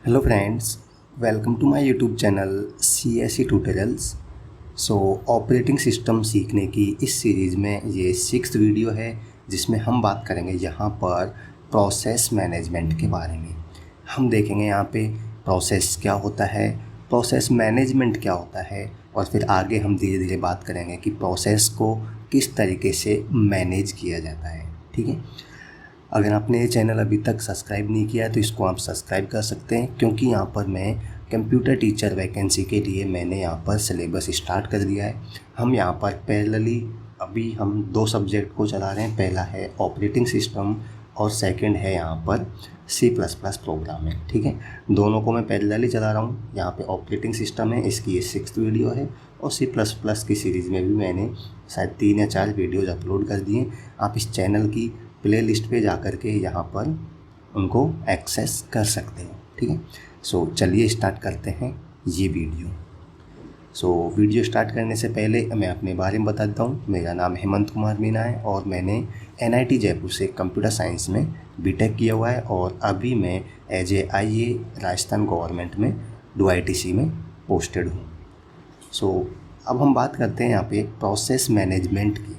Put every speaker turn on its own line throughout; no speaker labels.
Hello friends, welcome to my YouTube channel CSE tutorials. Operating system सीखने की इस series में ये 6th वीडियो है जिसमें हम बात करेंगे यहाँ पर प्रोसेस मैनेजमेंट के बारे में। हम देखेंगे यहाँ पे प्रोसेस क्या होता है, प्रोसेस मैनेजमेंट क्या होता है, और फिर आगे हम धीरे धीरे बात करेंगे कि प्रोसेस को किस तरीके से मैनेज किया जाता है। ठीक है, अगर आपने ये चैनल अभी तक सब्सक्राइब नहीं किया है तो इसको आप सब्सक्राइब कर सकते हैं, क्योंकि यहाँ पर मैं कंप्यूटर टीचर वैकेंसी के लिए मैंने यहाँ पर सिलेबस स्टार्ट कर दिया है। हम यहाँ पर पैरेलली अभी हम 2 सब्जेक्ट को चला रहे हैं। पहला है ऑपरेटिंग सिस्टम और सेकंड है यहाँ पर C++ प्रोग्रामिंग। ठीक है, दोनों को मैं पैरेलली चला रहा हूँ। यहाँ पे ऑपरेटिंग सिस्टम है, इसकी ये 6th वीडियो है, और C++ की सीरीज़ में भी मैंने शायद 3 या 4 वीडियोज़ अपलोड कर दिए। आप इस चैनल की प्ले लिस्ट पे जा कर के यहाँ पर उनको एक्सेस कर सकते हैं। ठीक है, चलिए स्टार्ट करते हैं ये वीडियो। वीडियो स्टार्ट करने से पहले मैं अपने बारे में बता देता हूँ। मेरा नाम हेमंत कुमार मीना है और मैंने NIT जयपुर से कंप्यूटर साइंस में BTech किया हुआ है, और अभी मैं as a IA Rajasthan government में DOITC में पोस्टेड हूँ। अब हम बात करते हैं यहाँ पे प्रोसेस मैनेजमेंट की।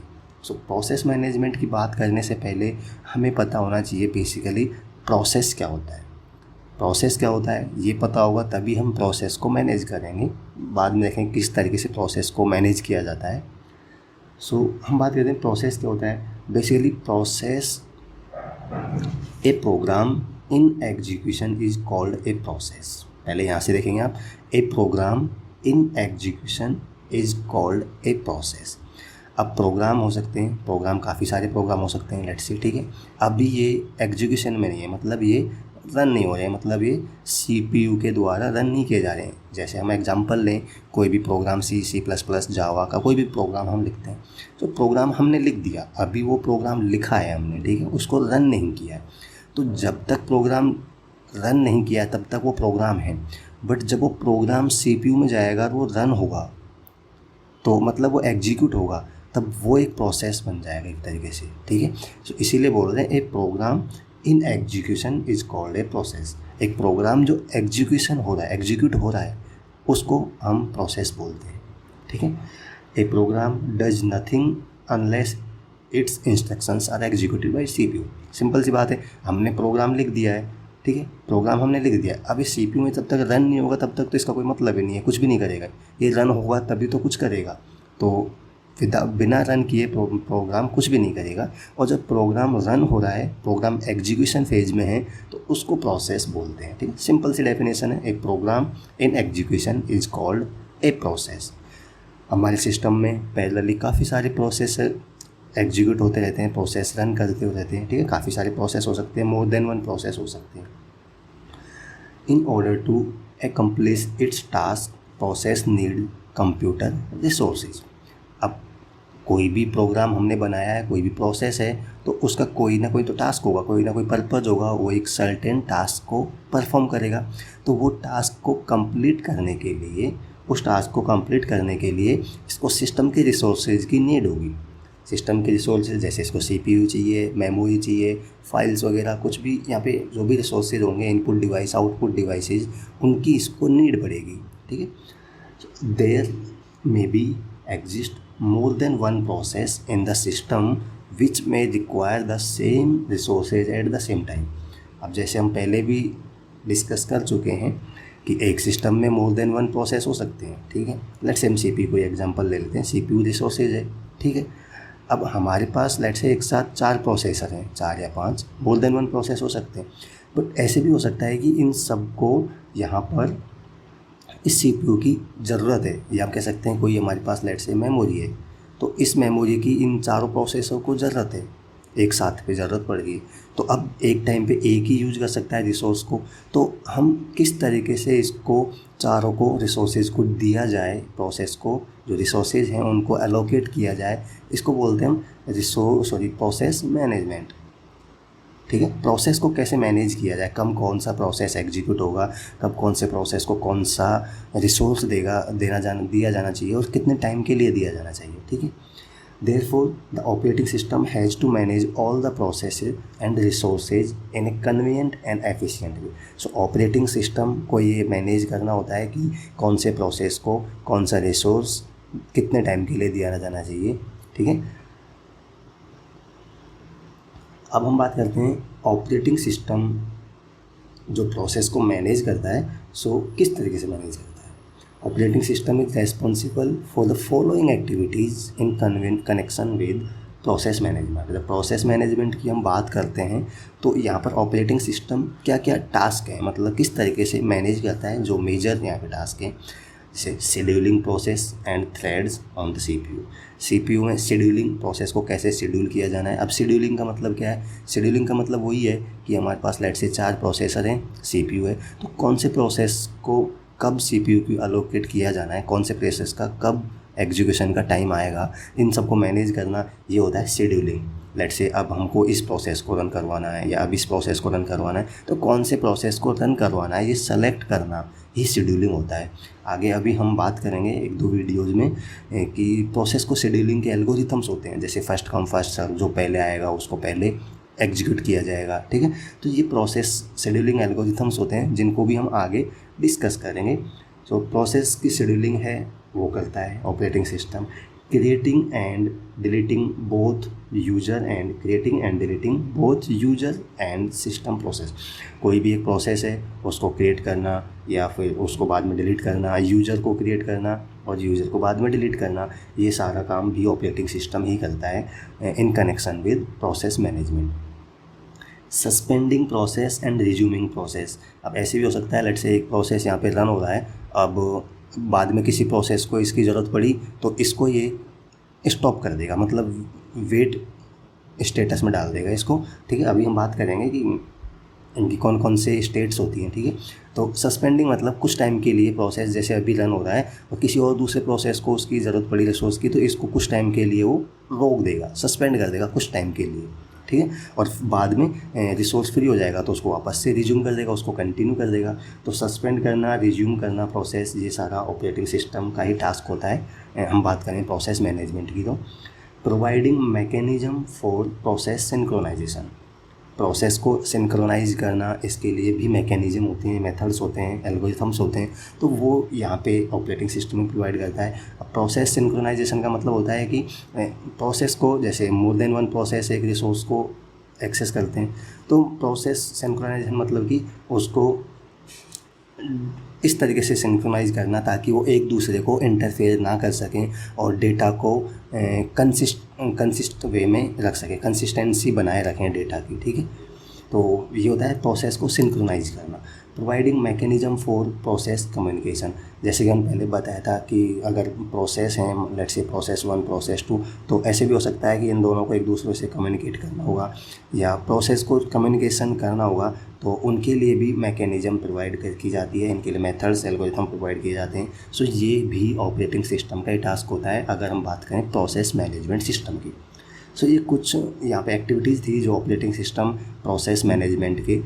प्रोसेस मैनेजमेंट की बात करने से पहले हमें पता होना चाहिए बेसिकली प्रोसेस क्या होता है। प्रोसेस क्या होता है ये पता होगा तभी हम प्रोसेस को मैनेज करेंगे। बाद में देखेंगे किस तरीके से प्रोसेस को मैनेज किया जाता है। हम बात करते हैं प्रोसेस क्या होता है। Basically process, a program in execution is called a process. पहले यहाँ से देखेंगे आप, a program in execution is called a process. अब प्रोग्राम हो सकते हैं, प्रोग्राम काफ़ी सारे प्रोग्राम हो सकते हैं, लेट्स सी। ठीक है, अभी ये एग्जीक्यूशन में नहीं है, मतलब ये रन नहीं हो रहे हैं, मतलब ये CPU के द्वारा रन नहीं किए जा रहे हैं। जैसे हम एग्जांपल लें, कोई भी प्रोग्राम C++, जावा का कोई भी प्रोग्राम हम लिखते हैं, तो प्रोग्राम हमने लिख दिया, अभी वो प्रोग्राम लिखा है हमने, ठीक है, उसको रन नहीं किया है। तो जब तक प्रोग्राम रन नहीं किया तब तक वो प्रोग्राम है, बट जब वो प्रोग्राम CPU में जाएगा वो रन होगा, तो मतलब वो एग्जीक्यूट होगा, तब वो एक प्रोसेस बन जाएगा एक तरीके से। ठीक है, इसीलिए बोल रहे हैं a program in execution is called a process. एक प्रोग्राम जो एग्जीक्यूशन हो रहा है, एग्जीक्यूट हो रहा है, उसको हम प्रोसेस बोलते हैं। ठीक है, a program does nothing unless its instructions are executed by CPU। Simple सी बात है, हमने प्रोग्राम लिख दिया है, ठीक है, प्रोग्राम हमने लिख दिया, अब इस CPU में जब तक रन नहीं होगा तब तक तो इसका कोई मतलब ही नहीं है, कुछ भी नहीं करेगा। ये रन होगा तभी तो कुछ करेगा, तो बिना रन किए प्रोग्राम कुछ भी नहीं करेगा। और जब प्रोग्राम रन हो रहा है, प्रोग्राम एग्जीक्यूशन फेज में है, तो उसको प्रोसेस बोलते हैं। ठीक है, सिंपल सी डेफिनेशन है, a program in execution is called a process. हमारे सिस्टम में पैरेलली काफ़ी सारे प्रोसेस एग्जीक्यूट होते रहते हैं, प्रोसेस रन करते रहते हैं। ठीक है, काफ़ी सारे प्रोसेस हो सकते हैं, मोर देन वन प्रोसेस हो सकते हैं। In order to accomplish its task, process need computer resources. अब कोई भी प्रोग्राम हमने बनाया है, कोई भी प्रोसेस है, तो उसका कोई ना कोई तो टास्क होगा, कोई ना कोई पर्पज़ होगा, वो एक सर्टेन टास्क को परफॉर्म करेगा। तो वो टास्क को कंप्लीट करने के लिए, उस टास्क को कंप्लीट करने के लिए इसको सिस्टम के रिसोर्सेज की नीड होगी। सिस्टम के रिसोर्सेज जैसे इसको CPU चाहिए, मेमोरी चाहिए, फाइल्स वगैरह, कुछ भी यहाँ पे जो भी रिसोर्सेज होंगे, इनपुट डिवाइस, आउटपुट डिवाइसेज, उनकी इसको नीड पड़ेगी। ठीक है, there may be exist more than one process in the system which may require the same resources at the same time। अब जैसे हम पहले भी डिस्कस कर चुके हैं कि एक सिस्टम में मोर देन वन प्रोसेस हो सकते हैं। ठीक है, लेट्स से हम CPU को एग्जांपल ले लेते हैं, CPU रिसोर्सेज है। ठीक है, अब हमारे पास लेट्स से एक साथ 4 प्रोसेसर हैं, 4 या 5, मोर देन वन प्रोसेस हो सकते हैं। बट ऐसे भी हो सकता है कि इन सबको यहाँ पर इस CPU की ज़रूरत है, या आप कह सकते हैं कोई हमारे पास लेट्स से मेमोरी है, तो इस मेमोरी की इन चारों प्रोसेसर को ज़रूरत है, एक साथ पे ज़रूरत पड़ गई, तो अब एक टाइम पे एक ही यूज कर सकता है रिसोर्स को। तो हम किस तरीके से इसको चारों को रिसोर्सेज को दिया जाए, प्रोसेस को जो रिसोर्सेज हैं उनको एलोकेट किया जाए, इसको बोलते हैं हम प्रोसेस मैनेजमेंट। ठीक है, प्रोसेस को कैसे मैनेज किया जाए, कब कौन सा प्रोसेस एग्जीक्यूट होगा, कब कौन से प्रोसेस को कौन सा रिसोर्स दिया जाना चाहिए और कितने टाइम के लिए दिया जाना चाहिए। ठीक है, Therefore, the operating system has to manage all the processes and resources in a convenient and efficient way. So operating system को ये मैनेज करना होता है कि कौन से प्रोसेस को कौन सा रिसोर्स कितने टाइम के लिए दिया जाना चाहिए, ठीक है। अब हम बात करते हैं ऑपरेटिंग सिस्टम जो प्रोसेस को मैनेज करता है, सो किस तरीके से मैनेज करता है। Operating system is responsible for the following activities in connection with process management. जब प्रोसेस मैनेजमेंट की हम बात करते हैं तो यहाँ पर ऑपरेटिंग सिस्टम क्या क्या टास्क है, मतलब किस तरीके से मैनेज करता है, जो मेजर यहाँ पे टास्क हैं, जैसे scheduling process and threads on the CPU में शेड्यूलिंग प्रोसेस को कैसे शेड्यूल किया जाना है। अब शेड्यूलिंग का मतलब क्या है, शेड्यूलिंग का मतलब वही है कि हमारे पास लेट से 4 प्रोसेसर हैं, सीपीयू है, तो कौन से प्रोसेस को कब सीपीयू की अलोकेट किया जाना है, कौन से प्रोसेस का कब एग्जीक्यूशन का टाइम आएगा, इन सबको मैनेज करना ये होता है शेड्यूलिंग। लेट से अब हमको इस प्रोसेस को रन करवाना है या अब इस प्रोसेस को रन करवाना है, तो कौन से प्रोसेस को रन करवाना है ये सेलेक्ट करना ही शेड्यूलिंग होता है। आगे अभी हम बात करेंगे 1-2 वीडियोज़ में कि प्रोसेस को शेड्यूलिंग के एल्गोरिथम्स होते हैं, जैसे फर्स्ट कम फर्स्ट सर्व, जो पहले आएगा उसको पहले एग्जीक्यूट किया जाएगा, ठीक है। तो ये प्रोसेस शेड्यूलिंग एल्गोरिथम्स होते हैं जिनको भी हम आगे डिस्कस करेंगे। तो प्रोसेस की शेड्यूलिंग है वो करता है operating system, creating and deleting both user and system process. कोई भी एक प्रोसेस है उसको क्रिएट करना या फिर उसको बाद में डिलीट करना, यूज़र को क्रिएट करना और यूज़र को बाद में डिलीट करना, ये सारा काम भी ऑपरेटिंग सिस्टम ही करता है in connection with process management. Suspending process and resuming process. अब ऐसे भी हो सकता है लेट से एक प्रोसेस यहाँ पे रन हो रहा है, अब बाद में किसी प्रोसेस को इसकी ज़रूरत पड़ी तो इसको ये स्टॉप कर देगा, मतलब वेट स्टेटस में डाल देगा इसको, ठीक है। अभी हम बात करेंगे कि इनकी कौन कौन से स्टेट्स होती हैं, ठीक है। तो सस्पेंडिंग मतलब कुछ टाइम के लिए प्रोसेस जैसे अभी रन हो रहा है और किसी और दूसरे प्रोसेस को उसकी ज़रूरत पड़ी रिसोर्स की, तो इसको कुछ टाइम के लिए वो रोक देगा, सस्पेंड कर देगा कुछ टाइम के लिए, ठीक है। और बाद में रिसोर्स फ्री हो जाएगा तो उसको वापस से रिज्यूम कर देगा, उसको कंटिन्यू कर देगा। तो सस्पेंड करना, रिज्यूम करना प्रोसेस, ये सारा ऑपरेटिंग सिस्टम का ही टास्क होता है। हम बात करें प्रोसेस मैनेजमेंट की, तो providing mechanism for process synchronization. Process को सिंक्रोनाइज करना, इसके लिए भी मैकेनिज्म होते हैं, मेथड्स होते हैं, एल्गोरिथम्स होते हैं, तो वो यहाँ पे ऑपरेटिंग सिस्टम में प्रोवाइड करता है। अब प्रोसेस सिंक्रोनाइजेशन का मतलब होता है कि प्रोसेस को, जैसे मोर देन वन प्रोसेस एक रिसोर्स को एक्सेस करते हैं, तो प्रोसेस सिंक्रोनाइजेशन मतलब कि उसको इस तरीके से सिंक्रोनाइज करना ताकि वो एक दूसरे को इंटरफेयर ना कर सकें और डेटा को कंसिस्ट वे में रख सकें, कंसिस्टेंसी बनाए रखें डेटा की, ठीक है। तो ये होता है प्रोसेस को सिंक्रोनाइज करना। Providing mechanism for process communication, जैसे कि हम पहले बताया था कि अगर प्रोसेस हैं लेट्स से प्रोसेस 1 प्रोसेस 2, तो ऐसे भी हो सकता है कि इन दोनों को एक दूसरे से कम्युनिकेट करना होगा या प्रोसेस को कम्युनिकेशन करना होगा, तो उनके लिए भी मैकेनिज्म प्रोवाइड की जाती है, इनके लिए मेथड्स एल्गोरिथम प्रोवाइड किए जाते हैं। सो ये भी ऑपरेटिंग सिस्टम का ही टास्क होता है अगर हम बात करें प्रोसेस मैनेजमेंट सिस्टम की। सो ये कुछ यहाँ पे एक्टिविटीज़ थी जो ऑपरेटिंग सिस्टम प्रोसेस मैनेजमेंट के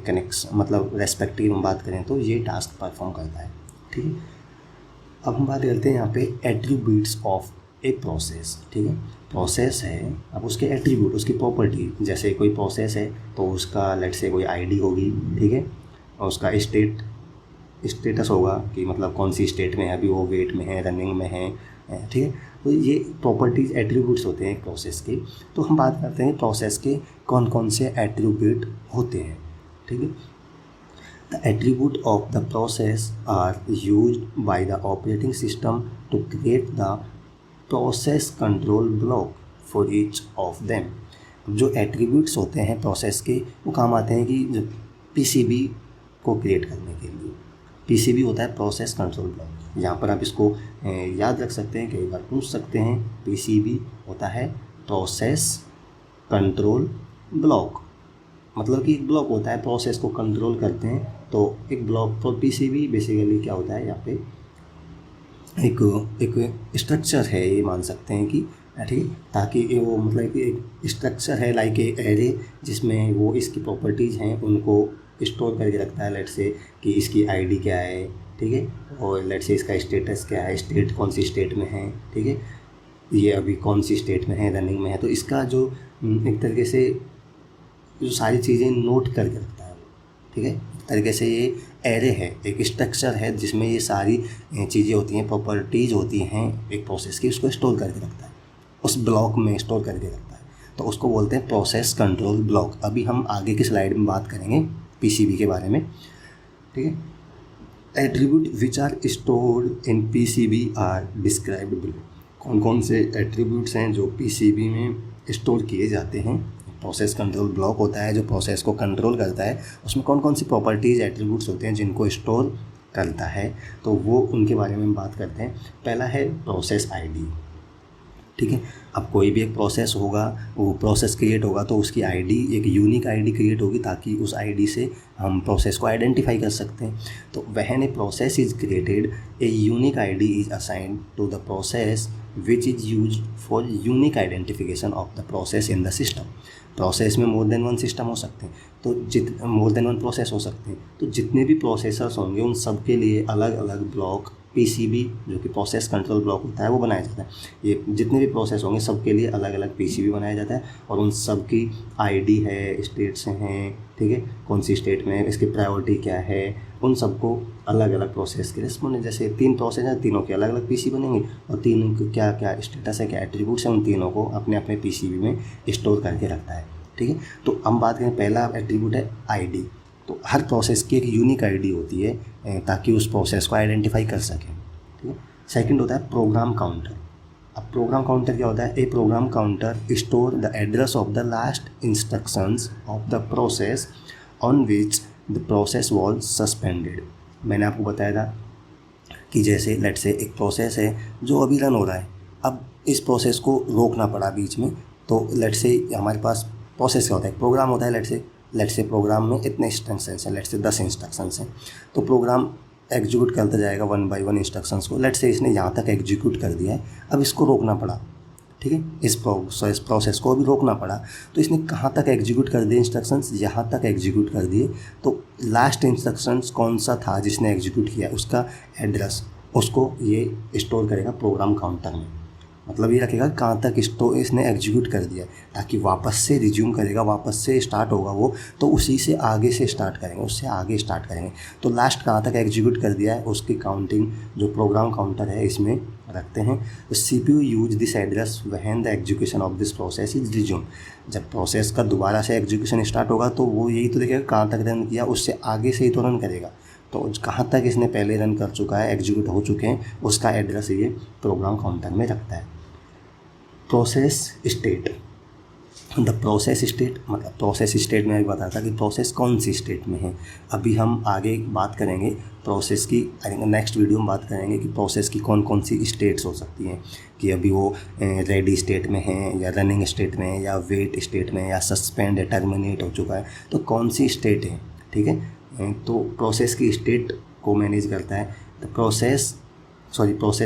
कनेक्स मतलब रेस्पेक्टिव हम बात करें तो ये टास्क परफॉर्म करता है, ठीक है। अब हम बात करते हैं यहाँ पे एट्रीब्यूट्स ऑफ ए प्रोसेस, ठीक है। प्रोसेस है, अब उसके एट्रीब्यूट, उसकी प्रॉपर्टी, जैसे कोई प्रोसेस है तो उसका लेट से कोई आईडी होगी, ठीक है, और उसका स्टेटस होगा कि मतलब कौन सी स्टेट में है अभी, वो वेट में है, रनिंग में है, ठीक है। तो ये प्रॉपर्टीज़ एट्रीब्यूट्स होते हैं प्रोसेस के। तो हम बात करते हैं प्रोसेस के कौन कौन से एट्रीब्यूट होते हैं, ठीक है। The attribute of the process are used by the operating system to create the process control block for each of them. जो एट्रीब्यूट्स होते हैं प्रोसेस के वो काम आते हैं कि जो पीसीबी को क्रिएट करने के लिए, पीसीबी होता है प्रोसेस कंट्रोल ब्लॉक। यहाँ पर आप इसको याद रख सकते हैं, कई बार पूछ सकते हैं, पीसीबी होता है प्रोसेस कंट्रोल ब्लॉक, मतलब कि एक ब्लॉक होता है प्रोसेस को कंट्रोल करते हैं, तो एक ब्लॉक तो पीसीबी बेसिकली क्या होता है, यहाँ पे एक स्ट्रक्चर है, ये मान सकते हैं कि ठीक है, ताकि वो मतलब कि एक स्ट्रक्चर है लाइक ए एरे जिसमें वो इसकी प्रॉपर्टीज़ हैं उनको स्टोर करके रखता है। लेट से कि इसकी आईडी क्या है, ठीक है, और लेट से इसका स्टेटस क्या है, स्टेट कौन सी स्टेट में है, ठीक है, ये अभी कौन सी स्टेट में है, रनिंग में है। तो इसका जो एक तरीके से जो सारी चीज़ें नोट करके रखता है, ठीक है। एक तरीके से ये एरे है, एक स्ट्रक्चर है जिसमें ये सारी चीज़ें होती हैं, प्रॉपर्टीज़ होती हैं एक प्रोसेस की, उसको स्टोर करके रखता है, उस ब्लॉक में स्टोर करके रखता है। तो उसको बोलते हैं प्रोसेस कंट्रोल ब्लॉक। अभी हम आगे की स्लाइड में बात करेंगे पीसीबी के बारे में, ठीक है। Attribute which are stored in PCB are described below. कौन कौन से एट्रीब्यूट्स हैं जो पीसीबी में स्टोर किए जाते हैं। प्रोसेस कंट्रोल ब्लॉक होता है जो प्रोसेस को कंट्रोल करता है, उसमें कौन कौन सी प्रॉपर्टीज़ एट्रीब्यूट्स होते हैं जिनको स्टोर करता है, तो वो उनके बारे में हम बात करते हैं। पहला है प्रोसेस आईडी, ठीक है। अब कोई भी एक प्रोसेस होगा, वो प्रोसेस क्रिएट होगा तो उसकी आईडी, एक यूनिक आईडी क्रिएट होगी ताकि उस आईडी से हम प्रोसेस को आइडेंटिफाई कर सकते हैं। तो when a process is created a unique ID is assigned to the process which is use for unique identification of the process in the system. Process में मोर देन वन सिस्टम हो सकते हैं, तो more than one process हो सकते हैं, तो जितने भी प्रोसेसर्स होंगे उन सब के लिए अलग अलग ब्लॉक पीसीबी, जो कि प्रोसेस कंट्रोल ब्लॉक होता है, वो बनाया जाता है। ये जितने भी प्रोसेस होंगे सबके लिए अलग अलग पीसीबी बनाया जाता है और उन सब की आईडी है, स्टेट्स हैं, ठीक है, कौन सी स्टेट में, इसकी प्रायोरिटी क्या है, उन सबको अलग अलग प्रोसेस के रिस्पॉन्ड, जैसे 3 प्रोसेस हैं, तीनों के अलग अलग पीसी बनेंगे और तीनों के क्या क्या स्टेटस है, क्या एट्रीब्यूट्स हैं, उन तीनों को अपने अपने पीसीबी में स्टोर करके रखता है, ठीक है। तो हम बात करें, पहला एट्रीब्यूट है आईडी। तो हर प्रोसेस की एक यूनिक आईडी होती है ताकि उस प्रोसेस को आइडेंटिफाई कर सकें, ठीक है। सेकंड होता है प्रोग्राम काउंटर। अब प्रोग्राम काउंटर क्या होता है? A program counter store the address of the last instructions of the process on which the process was suspended. मैंने आपको बताया था कि जैसे लेट से एक प्रोसेस है जो अभी रन हो रहा है, अब इस प्रोसेस को रोकना पड़ा बीच में, तो लेट से हमारे पास प्रोसेस क्या होता है, प्रोग्राम होता है। लेट से प्रोग्राम में इतने इंस्ट्रक्शंस हैं, लेट से 10 इंस्ट्रक्शंस हैं, तो प्रोग्राम एग्जीक्यूट करता जाएगा 1 बाय 1 इंस्ट्रक्शंस को। लेट से इसने यहाँ तक एग्जीक्यूट कर दिया है, अब इसको रोकना पड़ा, ठीक है, इस प्रोसेस को अभी रोकना पड़ा, तो इसने कहाँ तक एग्जीक्यूट कर दिए इंस्ट्रक्शंस, यहाँ तक एग्जीक्यूट कर दिए। तो लास्ट इंस्ट्रक्शंस कौन सा था जिसने एग्जीक्यूट किया, उसका एड्रेस, उसको ये स्टोर करेगा प्रोग्राम काउंटर में। मतलब ये रखेगा कहाँ तक इसने एग्जीक्यूट कर दिया, ताकि वापस से रिज्यूम करेगा, वापस से स्टार्ट होगा वो, तो उसी से आगे से स्टार्ट करेंगे, उससे आगे स्टार्ट करेंगे। तो लास्ट कहाँ तक एग्जीक्यूट कर दिया है उसकी काउंटिंग जो प्रोग्राम काउंटर है इसमें रखते हैं। तो CPU use this address when the execution of this process is resume. जब प्रोसेस का दोबारा से एग्जीक्यूशन स्टार्ट होगा तो वो यही तो देखेगा कहाँ तक रन किया, उससे आगे से ही तो रन करेगा। तो कहाँ तक इसने पहले रन कर चुका है, एग्जीक्यूट हो चुके हैं, उसका एड्रेस ये प्रोग्राम काउंटर में रखता है। Process state, the process state, मतलब प्रोसेस स्टेट में अभी बताया था कि प्रोसेस कौन सी स्टेट में है। अभी हम आगे बात करेंगे प्रोसेस की, नेक्स्ट वीडियो में बात करेंगे कि प्रोसेस की कौन कौन सी स्टेट्स हो सकती हैं, कि अभी वो रेडी स्टेट में है या रनिंग स्टेट में है या वेट स्टेट में या सस्पेंड या टर्मिनेट हो चुका है, तो कौन सी स्टेट है, ठीक है। तो प्रोसेस की स्टेट को मैनेज करता है द प्रोसेस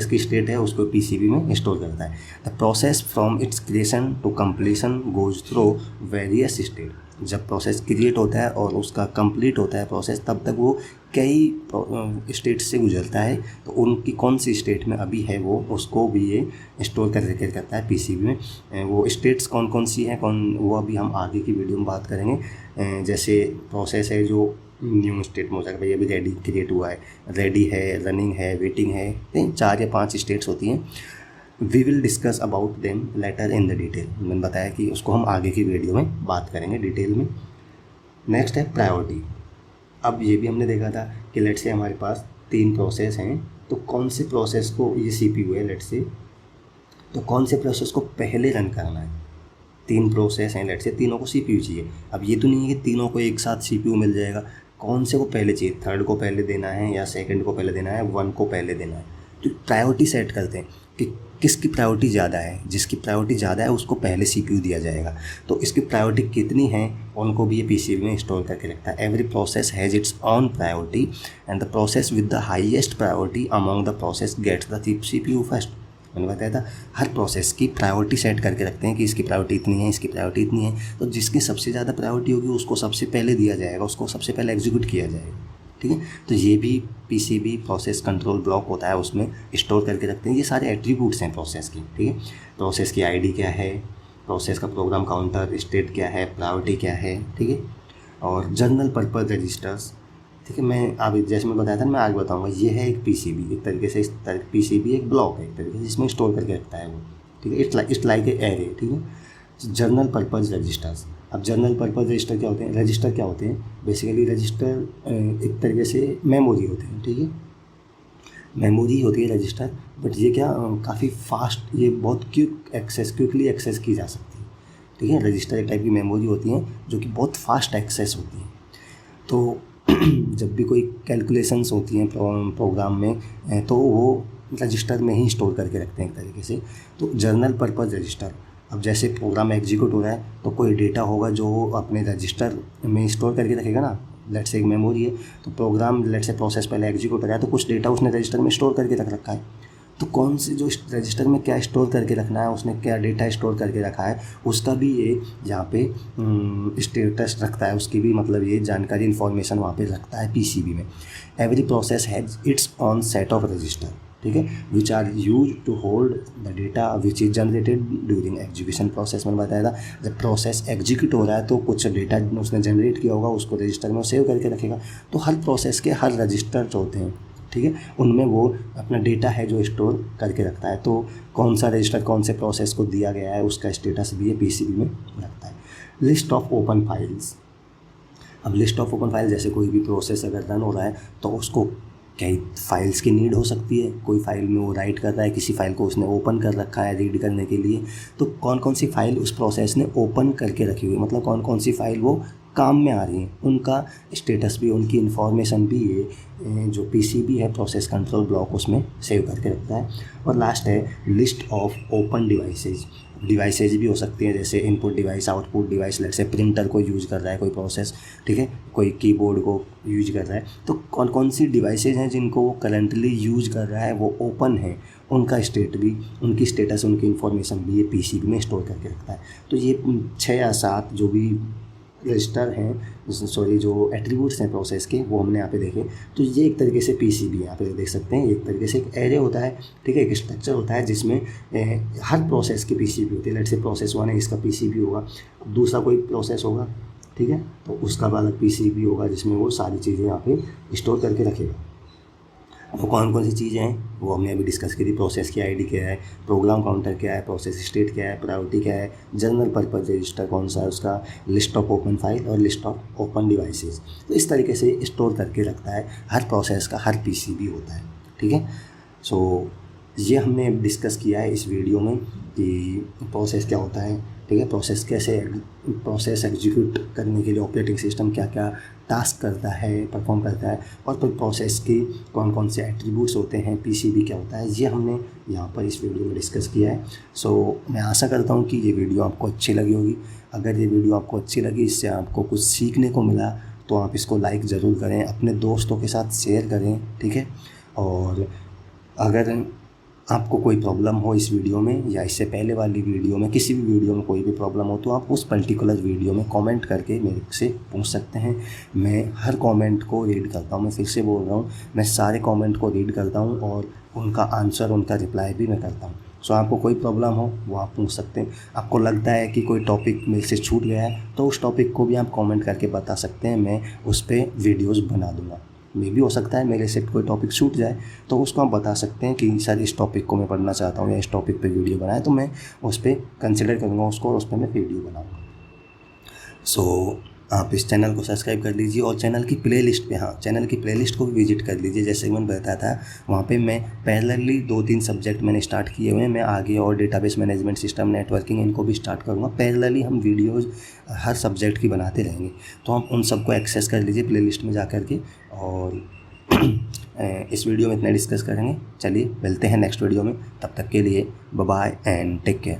की स्टेट है उसको पीसीबी में स्टोर करता है। The process from its creation to completion goes through various state. जब प्रोसेस क्रिएट होता है और उसका कंप्लीट होता है प्रोसेस, तब तक वो कई स्टेट से गुजरता है, तो उनकी कौन सी स्टेट में अभी है वो उसको भी ये स्टोर करता है पीसीबी में। वो स्टेट्स कौन कौन सी हैं वो अभी हम आगे की वीडियो में बात करेंगे। जैसे प्रोसेस है जो न्यू स्टेट में हो जाएगा, भाई अभी रेडी क्रिएट हुआ है, रेडी है, रनिंग है, वेटिंग है, 4 या 5 स्टेट्स होती हैं। We will discuss about them later in the detail. मैंने बताया कि उसको हम आगे की वीडियो में बात करेंगे डिटेल में। नेक्स्ट है प्रायोरिटी। अब ये भी हमने देखा था कि लेट से हमारे पास 3 प्रोसेस हैं, तो कौन से प्रोसेस को, ये CPU है लेट से, तो कौन से प्रोसेस को पहले रन करना है। 3 प्रोसेस हैं लेट से, तीनों को CPU चाहिए। अब ये तो नहीं है कि तीनों को एक साथ CPU मिल जाएगा, कौन से को पहले चाहिए, 3rd को पहले देना है या 2nd को पहले देना है, 1 को पहले देना है। तो प्रायोरिटी सेट करते हैं कि किसकी प्रायोरिटी ज़्यादा है, जिसकी प्रायोरिटी ज़्यादा है उसको पहले CPU दिया जाएगा। तो इसकी प्रायोरिटी कितनी है उनको भी ये पीसीबी में स्टोर करके रखता है। Every process has its own priority and the process with the highest priority among the process gets the CPU first. मैंने बताया था हर प्रोसेस की प्रायोरिटी सेट करके रखते हैं कि इसकी प्रायोरिटी इतनी है, इसकी प्रायोरिटी इतनी है, तो जिसकी सबसे ज़्यादा प्रायोरिटी होगी उसको सबसे पहले दिया जाएगा, उसको सबसे पहले एग्जीक्यूट किया जाएगा, ठीक है। तो ये भी पीसीबी प्रोसेस कंट्रोल ब्लॉक होता है, उसमें स्टोर करके रखते हैं। ये सारे एट्रीब्यूट्स हैं प्रोसेस की, ठीक है। प्रोसेस की आईडी क्या है, प्रोसेस का प्रोग्राम काउंटर, स्टेट क्या है, प्रायोरिटी क्या है, ठीक है। और जनरल पर्पज़ रजिस्टर्स, ठीक है। मैं अभी जैसे मैं बताया था मैं आगे बताऊंगा। ये है एक पीसीबी, एक तरीके से पीसीबी एक ब्लॉक है एक तरीके से, जिसमें स्टोर करके रखता है वो, ठीक है। इट्स लाइक ए एरे, ठीक है। जनरल पर्पज़ रजिस्टर्स, अब जनरल पर्पज़ रजिस्टर क्या होते हैं, रजिस्टर क्या होते हैं, बेसिकली रजिस्टर एक तरीके से मेमोरी होते हैं, ठीक है। मेमोरी होती है रजिस्टर, बट ये क्या काफ़ी फास्ट, ये बहुत क्विकली एक्सेस की जा सकती है, ठीक है। रजिस्टर एक टाइप की मेमोरी होती है जो कि बहुत फास्ट एक्सेस होती है। तो जब भी कोई कैलकुलेशंस होती हैं प्रोग्राम में, तो वो रजिस्टर में ही स्टोर करके रखते हैं एक तरीके से। तो जनरल पर्पज़ रजिस्टर, अब जैसे प्रोग्राम एग्जीक्यूट हो रहा है तो कोई डेटा होगा जो वो अपने रजिस्टर में स्टोर करके रखेगा ना। लेट से एक मेमोरी है, तो प्रोग्राम लेट से प्रोसेस पहले एग्जीक्यूट हो रहा है, तो कुछ डेटा उसने रजिस्टर में स्टोर करके रख रखा है। तो कौन से जो रजिस्टर में क्या स्टोर करके रखना है, उसने क्या डेटा स्टोर करके रखा है, उसका भी ये यहाँ पे स्टेटस रखता है, उसकी भी मतलब ये जानकारी इन्फॉर्मेशन वहाँ पे रखता है पीसीबी में। Every process has its own set of register, ठीक है, which are use to hold the data which is generated during execution process. मैंने बताया था जब प्रोसेस एग्जीक्यूट हो रहा है तो कुछ डेटा उसने जनरेट किया होगा, उसको रजिस्टर में सेव करके रखेगा। तो हर प्रोसेस के हर रजिस्टर जो होते हैं, ठीक है, उनमें वो अपना डेटा है जो स्टोर करके रखता है। तो कौन सा रजिस्टर कौन से प्रोसेस को दिया गया है, उसका स्टेटस भी ये पीसीबी में रखता है। लिस्ट ऑफ ओपन फाइल्स, अब लिस्ट ऑफ ओपन फाइल, जैसे कोई भी प्रोसेस अगर रन हो रहा है तो उसको कई फाइल्स की नीड हो सकती है। कोई फाइल में वो राइट कर रहा है, किसी फाइल को उसने ओपन कर रखा है रीड करने के लिए, तो कौन कौन सी फाइल उस प्रोसेस ने ओपन करके रखी हुई है, मतलब कौन कौन सी फाइल वो काम में आ रही हैं, उनका स्टेटस भी, उनकी इन्फॉर्मेशन भी ये जो पीसीबी है प्रोसेस कंट्रोल ब्लॉक उसमें सेव करके रखता है। और लास्ट है लिस्ट ऑफ ओपन डिवाइसेज भी हो सकती हैं, जैसे input device, output device. Let say printer को यूज कर रहा है कोई प्रोसेस, ठीक है, कोई कीबोर्ड को यूज कर रहा है, तो कौन कौन सी डिवाइसेज हैं जिनको वो करंटली यूज कर रहा है, वो ओपन है, उनका स्टेट भी, उनकी स्टेटस, उनकी इन्फॉर्मेशन भी ये पीसीबी में स्टोर करके रखता है। तो ये 6 या 7 जो भी रजिस्टर हैं, सॉरी जो एट्रीब्यूट्स हैं प्रोसेस के, वो हमने यहाँ पे देखे। तो ये एक तरीके से पीसीबी यहाँ पे देख सकते हैं, एक तरीके से एक एरे होता है, ठीक है, एक स्ट्रक्चर होता है जिसमें हर प्रोसेस की पीसीबी होती है। लेट से प्रोसेस 1 है, इसका पीसीबी होगा, दूसरा कोई प्रोसेस होगा, ठीक है, तो उसका अलग पीसीबी होगा जिसमें वो सारी चीज़ें यहाँ पे स्टोर करके रखेगा। वो कौन कौन सी चीज़ें हैं वो हमने अभी डिस्कस की थी। प्रोसेस की आईडी क्या है, प्रोग्राम काउंटर क्या है, प्रोसेस स्टेट क्या है, प्रायोरिटी क्या है, जनरल पर्पज़ रजिस्टर कौन सा है उसका, लिस्ट ऑफ ओपन फाइल और लिस्ट ऑफ ओपन डिवाइसेस। तो इस तरीके से स्टोर करके रखता है हर प्रोसेस का, हर पीसीबी होता है, ठीक है। सो ये हमने डिस्कस किया है इस वीडियो में कि प्रोसेस क्या होता है, ठीक है, प्रोसेस कैसे, प्रोसेस एग्जीक्यूट करने के लिए ऑपरेटिंग सिस्टम क्या क्या टास्क करता है, परफॉर्म करता है, और फिर प्रोसेस की कौन कौन से एट्रीब्यूट्स होते हैं, पीसीबी क्या होता है, ये हमने यहाँ पर इस वीडियो में डिस्कस किया है। सो मैं आशा करता हूँ कि ये वीडियो आपको अच्छी लगी होगी। अगर ये वीडियो आपको अच्छी लगी, इससे आपको कुछ सीखने को मिला, तो आप इसको लाइक ज़रूर करें, अपने दोस्तों के साथ शेयर करें, ठीक है। और अगर आपको कोई प्रॉब्लम हो इस वीडियो में या इससे पहले वाली वीडियो में, किसी भी वीडियो में कोई भी प्रॉब्लम हो, तो आप उस पर्टिकुलर वीडियो में कमेंट करके मेरे से पूछ सकते हैं। मैं हर कमेंट को रीड करता हूँ, मैं फिर से बोल रहा हूँ, मैं सारे कमेंट को रीड करता हूँ और उनका आंसर, उनका रिप्लाई भी मैं करता हूँ। सो आपको कोई प्रॉब्लम हो वो आप पूछ सकते हैं। आपको लगता है कि कोई टॉपिक मेरे से छूट गया है, तो उस टॉपिक को भी आप कमेंट करके बता सकते हैं, मैं उस पर वीडियोज़ बना दूँगा। मे भी हो सकता है मेरे से कोई टॉपिक छूट जाए, तो उसको आप बता सकते हैं कि सर इस टॉपिक को मैं पढ़ना चाहता हूँ या इस टॉपिक पे वीडियो बनाए, तो मैं उस पर कंसिडर करूँगा उसको और उस पर मैं वीडियो बनाऊँगा। सो आप इस चैनल को सब्सक्राइब कर लीजिए और चैनल की प्लेलिस्ट पे, हाँ, चैनल की प्लेलिस्ट को भी विजिट कर लीजिए। जैसे कि मैंने बताया था, वहाँ पे मैं पैरेलली 2-3 सब्जेक्ट मैंने स्टार्ट किए हुए हैं। मैं आगे और डेटाबेस मैनेजमेंट सिस्टम, नेटवर्किंग, इनको भी स्टार्ट करूँगा। पैरेलली हम वीडियोज़ हर सब्जेक्ट की बनाते रहेंगे, तो आप उन सबको एक्सेस कर लीजिए प्लेलिस्ट में जा कर के। और इस वीडियो में इतना डिस्कस करेंगे। चलिए मिलते हैं नेक्स्ट वीडियो में, तब तक के लिए bye bye and take care.